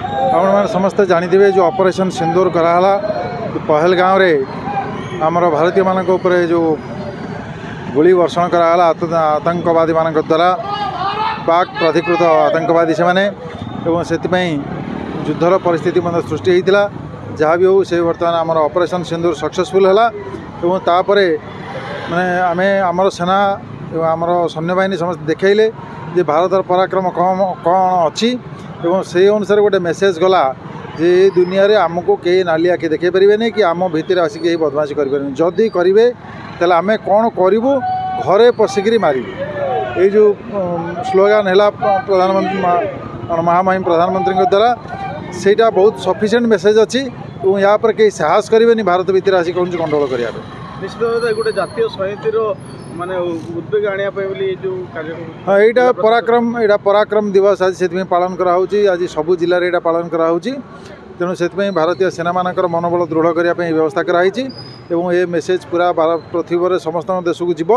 आपण मैंने समस्ते जानी जो ऑपरेशन सिंदूर कराला पहलगाँव रे आमर भारतीय मान जो गुली वर्षण कराला आतंकवादी मान द्वारा पाक प्राधिकृत आतंकवादी से माने से युद्धर परिस्थिति सृष्टि होता जहाँ भी हो से बर्तमान आमर ऑपरेशन सिंदूर सक्सेसफुल है तापर माने आमे आमर सेना एवं आमर सैन्यबाहिनी समस्त देखले जे भारतर पराक्रम कौन अच्छी से अनुसार गोटे मेसेज गला जे दुनिया रे आमको कई नाली आखि देखे पारे कि आम भितर आसिक बदमाशी करें जदि करेंगे तेल आम कौन करूँ घरे पशिकी मारू ये जो स्लोगान है प्रधानमंत्री महामहिम प्रधानमंत्री द्वारा सेटा बहुत सफिशिएंट मेसेज अच्छी या पर कई साहस करेंगे भारत भितर आसिक कौन कंट्रोल करने निश्चित भाव गोटे जातीय संहितर माने उद्वेग आने जो कार्यक्रम हाँ यहाँ पराक्रम दिवस आज से पालन कराऊँगी आज सबू जिले में पालन कराऊँगी तेणु से भारतीय सेना मानकर मनोबल दृढ़ करने व्यवस्था कराई ये मेसेज पूरा पृथ्वी समस्त देश को जीव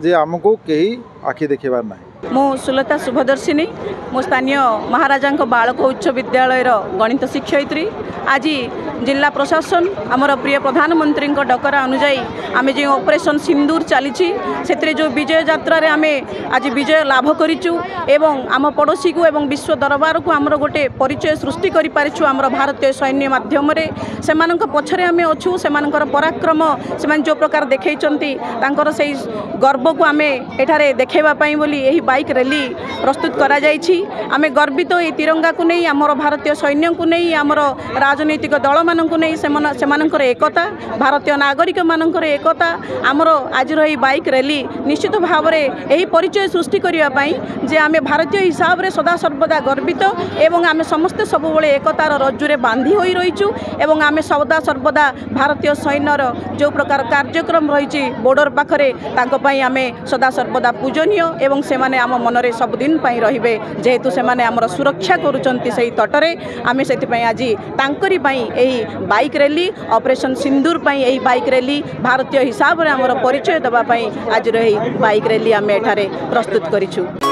जे आमको कहीं आखि देखेबार ना मु सुलता शुभदर्शिनी मो स्थानीय महाराजा बालक उच्च विद्यालय गणित शिक्षयित्री आज जिला प्रशासन आमर प्रिय प्रधानमंत्री डकरा अनुजाई आम जो ऑपरेशन सिंदूर चली से जो विजय यात्रा रे आमे आज विजय लाभ करूँ एवं आम पड़ोशी को एवं विश्व दरबार को आमर गोटे परिचय सृष्टि कर आमर भारतीय सैन्य माध्यम से पछरे आम अच्छू से पराक्रम से जो प्रकार देखई से गर्व को आम एठारे देखवाई बोली यही बाइक रैली प्रस्तुत करा जायछि आमे गर्वित ये तिरंगा को नहीं आमर भारतीय सैन्य को नहीं आमर राजनैतिक दल मानक नहीं सेमानकर एकता भारतीय नागरिक मानकर एकता आमर आज ये बाइक रैली निश्चित भाव में यही परिचय सृष्टि करने जे आमे भारतीय हिसाब से सदा सर्वदा गर्वित एवं आमे समस्ते सब एकतार रज्जुरे बांधी होई रहीचु एवं आमे सदा सर्वदा भारतीय सैन्यर जो प्रकार कार्यक्रम रही बॉर्डर पाखरे तांको पई आमे सदा सर्वदा पूजनीय एवं से माने आम मनरे सबुदिन पई रहिबे जेहेतु से माने आमर सुरक्षा करूचंती सही तटरे आमे सेति पई आज तांकरी पई एही बाइक रैली ऑपरेशन सिंदूर पई एही बाइक रैली भारतीय हिसाब रे आमर परिचय दबा पई आज रही बाइक रैली आमे एठारे प्रस्तुत करिछु।